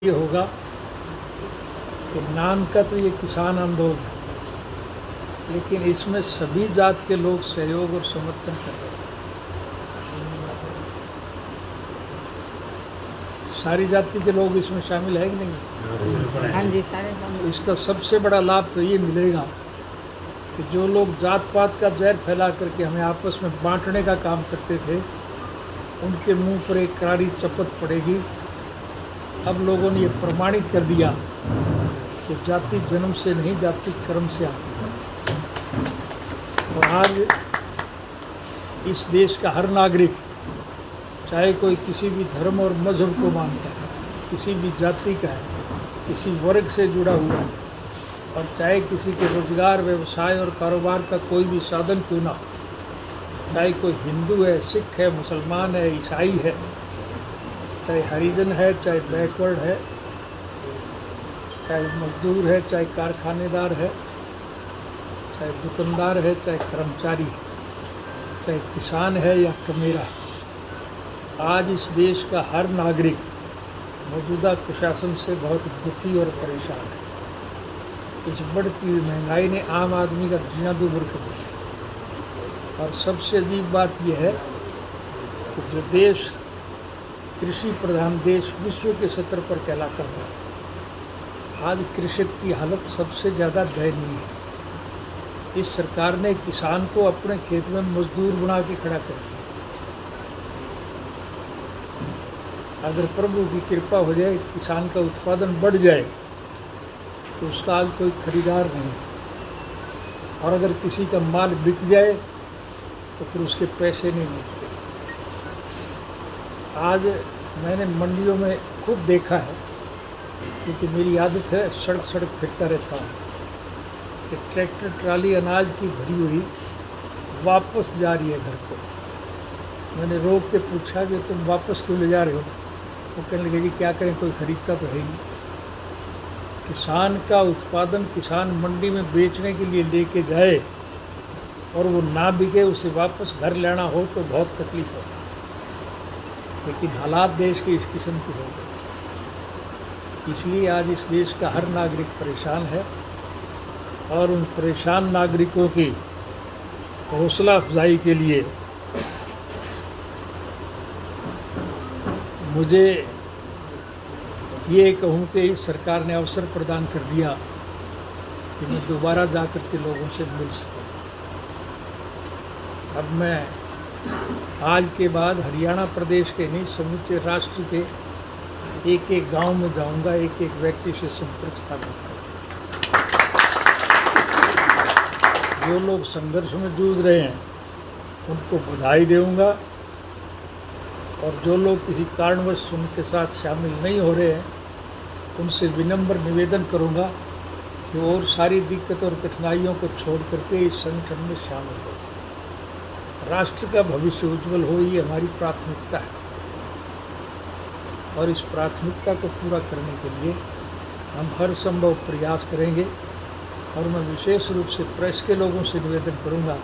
ये होगा कि नाम का तो ये किसान आंदोलन है, लेकिन इसमें सभी जात के लोग सहयोग और समर्थन कर रहे हैं। सारी जाति के लोग इसमें शामिल है कि नहीं? हाँ जी, सारे शामिल। इसका सबसे बड़ा लाभ तो ये मिलेगा कि जो लोग जात पात का जहर फैला करके हमें आपस में बांटने का काम करते थे, उनके मुंह पर एक करारी चपत पड़ेगी। अब लोगों ने ये प्रमाणित कर दिया कि जाति जन्म से नहीं, जाति कर्म से आती है। और आज इस देश का हर नागरिक, चाहे कोई किसी भी धर्म और मजहब को मानता है, किसी भी जाति का है, किसी वर्ग से जुड़ा हुआ है, और चाहे किसी के रोजगार, व्यवसाय और कारोबार का कोई भी साधन क्यों ना हो, चाहे कोई हिंदू है, सिख है, मुसलमान है, ईसाई है, चाहे हरिजन है, चाहे बैकवर्ड है, चाहे मजदूर है, चाहे कारखानेदार है, चाहे दुकानदार है, चाहे कर्मचारी है, चाहे किसान है या कमेरा है, आज इस देश का हर नागरिक मौजूदा कुशासन से बहुत दुखी और परेशान है। इस बढ़ती हुई महंगाई ने आम आदमी का जीना दूभर कर दिया। और सबसे अजीब बात यह है कि जो देश कृषि प्रधान देश विश्व के स्तर पर कहलाता था, आज कृषक की हालत सबसे ज़्यादा दयनीय है। इस सरकार ने किसान को अपने खेत में मजदूर बना के खड़ा कर दिया। अगर प्रभु की कृपा हो जाए, किसान का उत्पादन बढ़ जाए, तो उसका आज कोई खरीदार नहीं। और अगर किसी का माल बिक जाए तो फिर उसके पैसे नहीं मिलते। आज मैंने मंडियों में खुद देखा है, क्योंकि मेरी आदत है सड़क सड़क फिरता रहता हूँ, कि ट्रैक्टर ट्राली अनाज की भरी हुई वापस जा रही है घर को। मैंने रोक के पूछा कि तुम वापस क्यों ले जा रहे हो? वो कहने लगे जी क्या करें, कोई खरीदता तो है ही नहीं। किसान का उत्पादन किसान मंडी में बेचने के लिए लेके जाए और वो ना बिके, उसे वापस घर लाना हो तो बहुत तकलीफ होती है। लेकिन हालात देश के इस किस्म के हो गए, इसलिए आज इस देश का हर नागरिक परेशान है। और उन परेशान नागरिकों की हौसला अफजाई के लिए मुझे ये कहूँ कि इस सरकार ने अवसर प्रदान कर दिया कि मैं दोबारा जाकर के लोगों से मिल सकूँ। अब मैं आज के बाद हरियाणा प्रदेश के नहीं, समूचे राष्ट्र के एक एक गांव में जाऊंगा, एक एक व्यक्ति से संपर्क स्थापित करूँगा। जो लोग संघर्ष में जूझ रहे हैं उनको बधाई दूंगा, और जो लोग किसी कारणवश उनके साथ शामिल नहीं हो रहे हैं उनसे विनम्र निवेदन करूंगा कि वो और सारी दिक्कत और कठिनाइयों को छोड़ करके इस संगठन में शामिल हो। राष्ट्र का भविष्य उज्जवल हो, ये हमारी प्राथमिकता है। और इस प्राथमिकता को पूरा करने के लिए हम हर संभव प्रयास करेंगे। और मैं विशेष रूप से प्रेस के लोगों से निवेदन करूंगा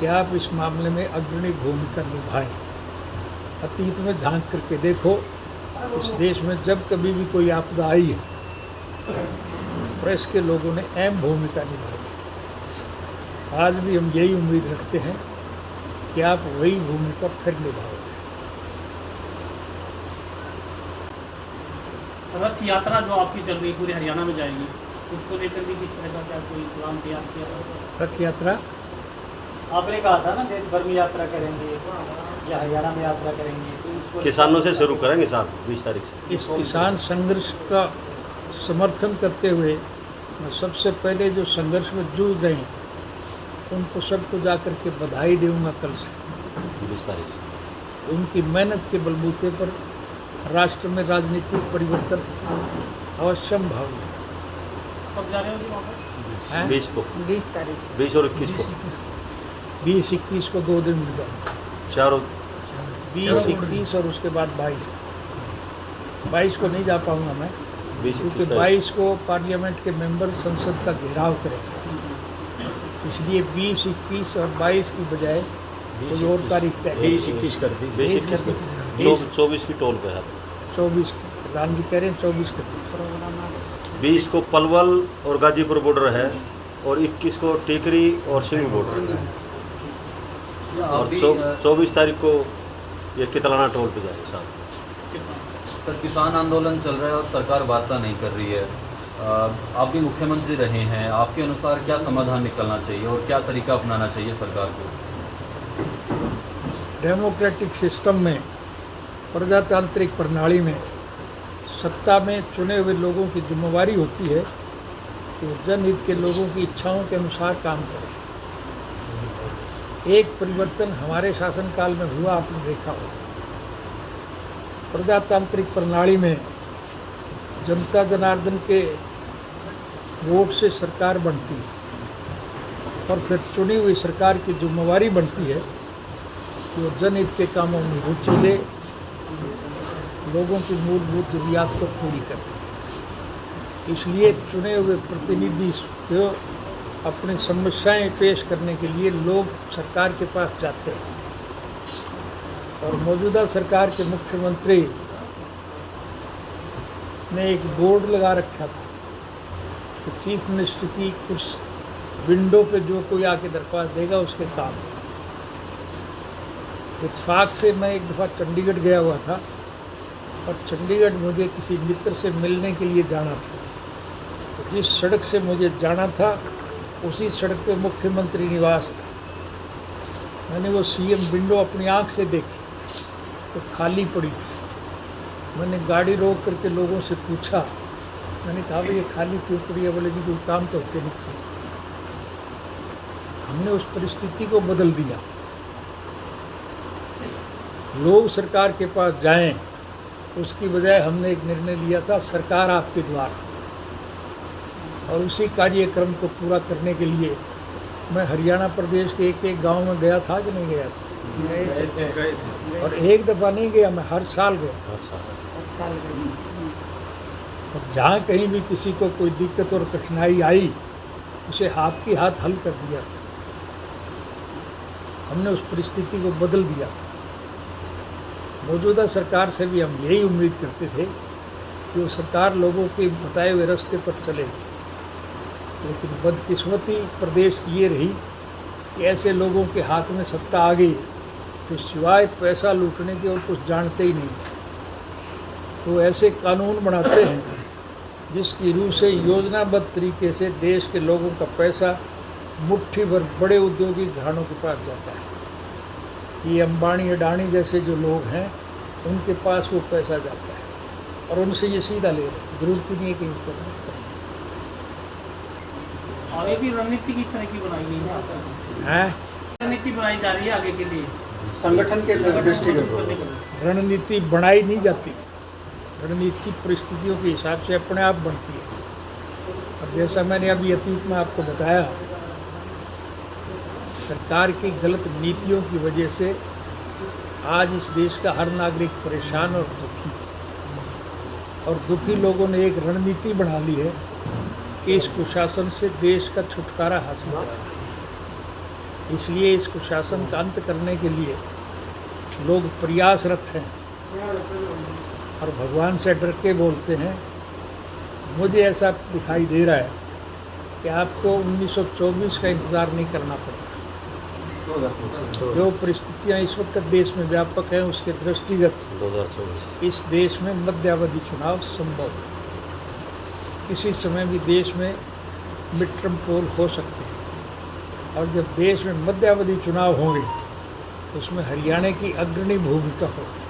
कि आप इस मामले में अग्रणी भूमिका निभाएं। अतीत में झांक करके देखो, इस देश में जब कभी भी कोई आपदा आई है, प्रेस के लोगों ने अहम भूमिका निभाई। आज भी हम यही उम्मीद रखते हैं कि आप वही भूमिका फिर निभाओगे। रथ यात्रा जो आपकी चल रही पूरे हरियाणा में जाएगी, उसको लेकर भी किस तरह का क्या कोई प्लान तैयार किया? रथ यात्रा आपने कहा था ना देश भर में यात्रा करेंगे या हरियाणा में यात्रा करेंगे, तो उसको किसानों से शुरू करेंगे साहब 20 तारीख से। इस किसान संघर्ष का समर्थन करते हुए मैं सबसे पहले जो संघर्ष में जूझ रहे हैं उनको सबको जाकर के बधाई दूंगा कल से। 20 तारीख से उनकी मेहनत के बलबूते पर राष्ट्र में राजनीतिक परिवर्तन अवश्य भावी है। कब जा रहे हो वहाँ पर? 20 को, 20 तारीख से 20 और 21 को, 20-21 को 2 दिन मिल जाएंगे। चारों 20-21 और उसके बाद 22 को नहीं जा पाऊंगा मैं, 20 क्योंकि 22 को पार्लियामेंट के मेंबर संसद का घेराव करेंगे। इसलिए 20-21 और 22 की बजाय कोई और तारीख तय 20-21 कर दी, 20-21 24 की टोल पे है। 24 प्रधान जी कह रहे हैं 24 कर दिए। 20 को पलवल और गाजीपुर बॉर्डर है और 21 को टिकरी और सिंध बॉर्डर है और 24 तारीख को ये कितलाना टोल पे जाएगा साहब। सर किसान आंदोलन चल रहा है और सरकार वार्ता नहीं कर रही है। आप भी मुख्यमंत्री रहे हैं, आपके अनुसार क्या समाधान निकलना चाहिए और क्या तरीका अपनाना चाहिए सरकार को? डेमोक्रेटिक सिस्टम में, प्रजातांत्रिक प्रणाली में सत्ता में चुने हुए लोगों की जिम्मेवारी होती है कि वो जनहित के लोगों की इच्छाओं के अनुसार काम करें। एक परिवर्तन हमारे शासनकाल में हुआ, आपने देखा हो। प्रजातांत्रिक प्रणाली में जनता जनार्दन के वोट से सरकार बनती है और फिर चुनी हुई सरकार की जिम्मेवारी बनती है कि वो जनहित के कामों में रुचि ले, लोगों की मूलभूत जरूरियात को पूरी करे। इसलिए चुने हुए प्रतिनिधि को अपनी समस्याएं पेश करने के लिए लोग सरकार के पास जाते हैं और मौजूदा सरकार के मुख्यमंत्री ने एक बोर्ड लगा रखा था कि चीफ मिनिस्टर की कुछ विंडो पे जो कोई आके दरख्वास्त देगा उसके काम। इत्तेफाक से मैं एक दफ़ा चंडीगढ़ गया हुआ था और चंडीगढ़ मुझे किसी मित्र से मिलने के लिए जाना था। तो जिस सड़क से मुझे जाना था उसी सड़क पे मुख्यमंत्री निवास था। मैंने वो सीएम विंडो अपनी आँख से देखी तो खाली पड़ी थी। मैंने गाड़ी रोक करके लोगों से पूछा, मैंने कहा भाई ये खाली क्यों पड़ी है? बोले जी कोई काम तो होते नहीं किसी। हमने उस परिस्थिति को बदल दिया। लोग सरकार के पास जाएं, उसकी बजाय हमने एक निर्णय लिया था सरकार आपके द्वार, और उसी कार्यक्रम को पूरा करने के लिए मैं हरियाणा प्रदेश के एक एक गांव में गया था कि नहीं गया था? और एक दफ़ा नहीं गया, मैं हर साल गया। और जहाँ कहीं भी किसी को कोई दिक्कत और कठिनाई आई उसे हाथ की हाथ हल कर दिया था। हमने उस परिस्थिति को बदल दिया था। मौजूदा सरकार से भी हम यही उम्मीद करते थे कि वो सरकार लोगों के बताए हुए रास्ते पर चलेगी, लेकिन बदकिस्मती प्रदेश की ये रही कि ऐसे लोगों के हाथ में सत्ता आ गई तो सिवाय पैसा लूटने के और कुछ जानते ही नहीं। तो ऐसे कानून बनाते हैं जिसकी रूह से योजनाबद्ध तरीके से देश के लोगों का पैसा मुट्ठी भर बड़े उद्योगी घरानों के पास जाता है। ये अंबानी अडानी जैसे जो लोग हैं उनके पास वो पैसा जाता है और उनसे ये सीधा ले रहे, जरूरत ही नहीं है कहीं पर। आगे की रणनीति किस तरह की बनाई गई है? रणनीति बनाई जा रही है आगे के लिए संगठन के दृष्टिगत? रणनीति बनाई नहीं जाती, रणनीति परिस्थितियों के हिसाब से अपने आप बनती है। और जैसा मैंने अभी अतीत में आपको बताया, सरकार की गलत नीतियों की वजह से आज इस देश का हर नागरिक परेशान और दुखी है। और दुखी लोगों ने एक रणनीति बना ली है कि इस कुशासन से देश का छुटकारा हासिल कराना। इसलिए इस कुशासन का अंत करने के लिए लोग प्रयासरत हैं और भगवान से डर के बोलते हैं। मुझे ऐसा दिखाई दे रहा है कि आपको 1924 का इंतज़ार नहीं करना पड़ेगा। जो परिस्थितियां इस वक्त देश में व्यापक हैं उसके दृष्टिगत 2024 इस देश में मध्यावधि चुनाव संभव है। किसी समय भी देश में मिड टर्म पोल हो सकते हैं और जब देश में मध्यावधि चुनाव होंगे तो उसमें हरियाणा की अग्रणी भूमिका होगी।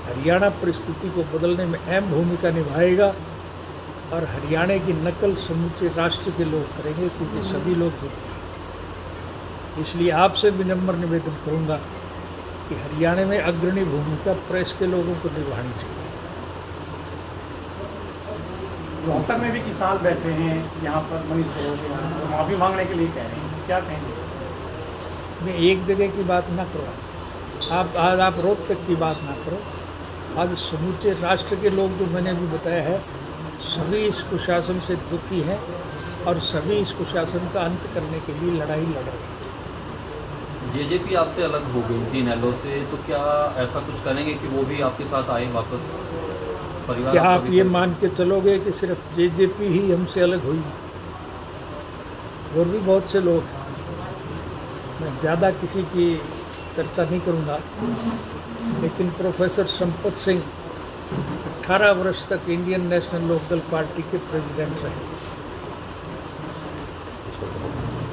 हरियाणा परिस्थिति को बदलने में अहम भूमिका निभाएगा और हरियाणा की नकल समूचे राष्ट्र के लोग करेंगे क्योंकि सभी लोग दुखी हैं। इसलिए आपसे विनम्र निवेदन करूंगा कि हरियाणा में अग्रणी भूमिका प्रेस के लोगों को निभानी चाहिए। रोहतक में भी किसान बैठे हैं, यहाँ पर मनीष तो माफ़ी मांगने के लिए कह रहे हैं, क्या कहेंगे? मैं एक जगह की बात ना करो, आप रोहतक की बात ना करो। आज समूचे राष्ट्र के लोग जो मैंने अभी बताया है सभी इस कुशासन से दुखी हैं और सभी इस कुशासन का अंत करने के लिए लड़ाई लड़ रहे हैं। जेजेपी आपसे अलग हो गई थी नेलो से, तो क्या ऐसा कुछ करेंगे कि वो भी आपके साथ आए वापस परिवार? क्या आपका आप भी ये कर- मान के चलोगे कि सिर्फ जेजेपी ही हमसे अलग हुई? और भी बहुत से लोग हैं। मैं ज़्यादा किसी की चर्चा नहीं करूँगा, लेकिन प्रोफेसर संपत सिंह 18 वर्ष तक इंडियन नेशनल लोकदल पार्टी के प्रेसिडेंट रहे।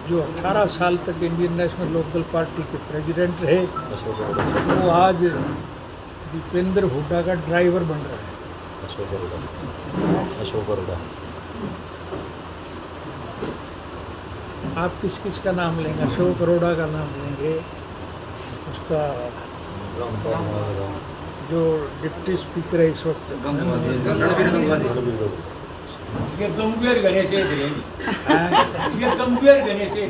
जो 18 साल तक इंडियन नेशनल लोकदल पार्टी के प्रेसिडेंट रहे, वो आज दीपेंद्र हुड्डा का ड्राइवर बन रहा है। अशोक अरोड़ा। आप किस किस का नाम लेंगे? अशोक अरोड़ा का नाम लेंगे, उसका जो डिप्टी स्पीकर है इस वक्त, ये गंभीर गणेश है, ये गंभीर गणेश है।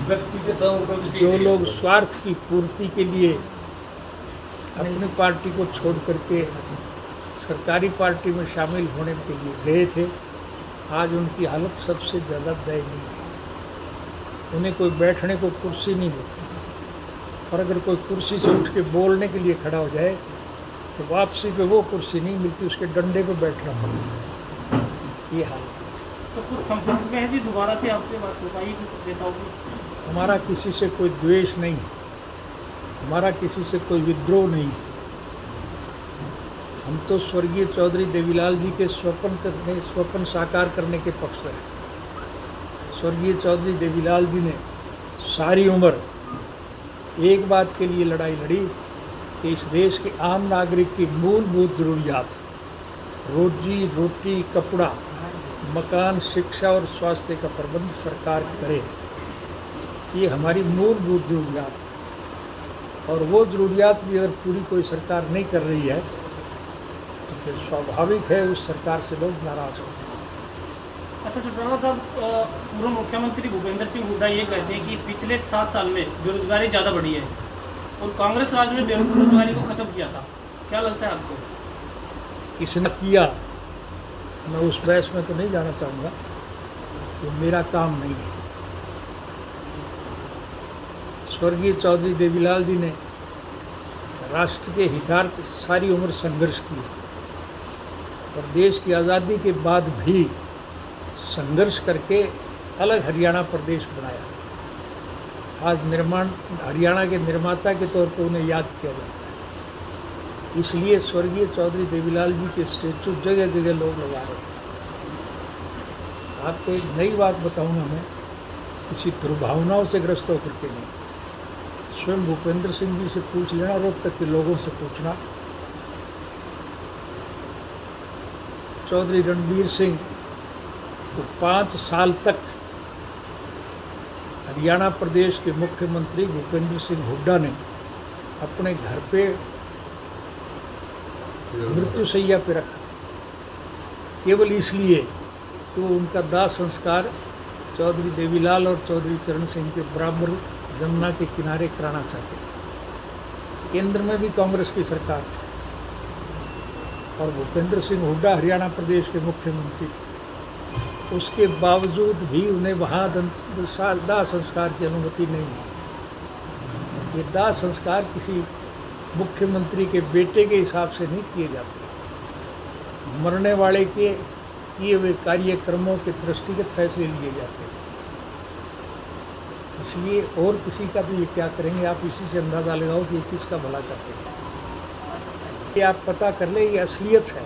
व्यक्तिगत तौर पर जो लोग स्वार्थ की पूर्ति के लिए अपनी पार्टी को छोड़ करके सरकारी पार्टी में शामिल होने के लिए गए थे, आज उनकी हालत सबसे ज़्यादा दयनीय है। उन्हें कोई बैठने को कुर्सी नहीं देती, और अगर कोई कुर्सी से उठ के बोलने के लिए खड़ा हो जाए तो वापसी पे वो कुर्सी नहीं मिलती, उसके डंडे पे बैठना पड़ता है। ये हाल है। तो कुछ संपर्क में है जी, दोबारा से आपसे बात हो पाई कुछ नेताओं की? हमारा किसी से कोई द्वेष नहीं है, हमारा किसी से कोई विद्रोह नहीं है। हम तो स्वर्गीय चौधरी देवीलाल जी के स्वप्न साकार करने के पक्ष हैं। स्वर्गीय चौधरी देवीलाल जी ने सारी उम्र एक बात के लिए लड़ाई लड़ी कि इस देश के आम नागरिक की मूलभूत ज़रूरियात, रोजी रोटी, कपड़ा, मकान, शिक्षा और स्वास्थ्य का प्रबंध सरकार करे। ये हमारी मूलभूत ज़रूरियात है, और वो ज़रूरियात भी अगर पूरी कोई सरकार नहीं कर रही है तो फिर स्वाभाविक है उस सरकार से लोग नाराज़ हों। अच्छा चौटाला साहब, पूर्व मुख्यमंत्री भूपेंद्र सिंह हुड्डा ये कहते हैं कि पिछले 7 साल में बेरोजगारी ज़्यादा बढ़ी है और कांग्रेस राज में बेरोजगारी को ख़त्म किया था। क्या लगता है आपको? किसने किया, मैं उस बहस में तो नहीं जाना चाहूँगा, ये मेरा काम नहीं है। स्वर्गीय चौधरी देवीलाल जी ने राष्ट्र के हितार्थ सारी उम्र संघर्ष किया, और देश की आज़ादी के बाद भी संघर्ष करके अलग हरियाणा प्रदेश बनाया था। आज हरियाणा के निर्माता के तौर पर उन्हें याद किया जाता है। इसलिए स्वर्गीय चौधरी देवीलाल जी के स्टेचू जगह जगह लोग लगा रहे हैं। आपको एक नई बात बताऊंगा मैं, किसी दुर्भावनाओं से ग्रस्त होकर के नहीं। स्वयं भूपेंद्र सिंह जी से पूछ लेना, रोहतक के लोगों से पूछना, चौधरी रणबीर सिंह को 5 साल तक हरियाणा प्रदेश के मुख्यमंत्री भूपेंद्र सिंह हुड्डा ने अपने घर पे मृत्युशैया पे रखा, केवल इसलिए कि वो उनका दाह संस्कार चौधरी देवीलाल और चौधरी चरण सिंह के बराबर जमुना के किनारे कराना चाहते थे। केंद्र में भी कांग्रेस की सरकार थी और भूपेंद्र सिंह हुड्डा हरियाणा प्रदेश के मुख्यमंत्री थे। उसके बावजूद भी उन्हें वहाँ दाह संस्कार की अनुमति नहीं मिली थी। ये दाह संस्कार किसी मुख्यमंत्री के बेटे के हिसाब से नहीं किए जाते, मरने वाले के किए हुए कार्यक्रमों के दृष्टिगत फैसले लिए जाते हैं। इसलिए और किसी का तो ये क्या करेंगे, आप इसी से अंदाज़ा लगाओ कि ये किसका भला करते थे। ये आप पता कर ले, ये असलियत है।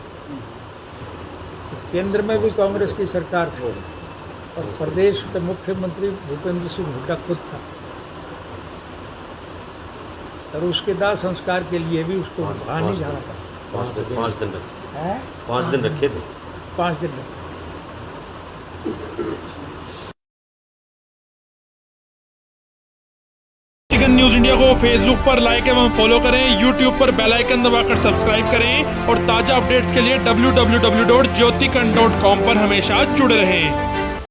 केंद्र में भी कांग्रेस की सरकार थी और प्रदेश के मुख्यमंत्री भूपेंद्र सिंह हुड्डा खुद था, और उसके दाह संस्कार के लिए भी उसको वहाँ नहीं जाना था। 5 दिन रखे, हैं? 5 दिन रखे थे। 5 दिन रखे। चिकन न्यूज इंडिया को फेसबुक पर लाइक एवं फॉलो करें, यूट्यूब पर बेल आइकन दबाकर सब्सक्राइब करें और ताज़ा अपडेट्स के लिए www.jyotikan.com पर हमेशा जुड़े रहें।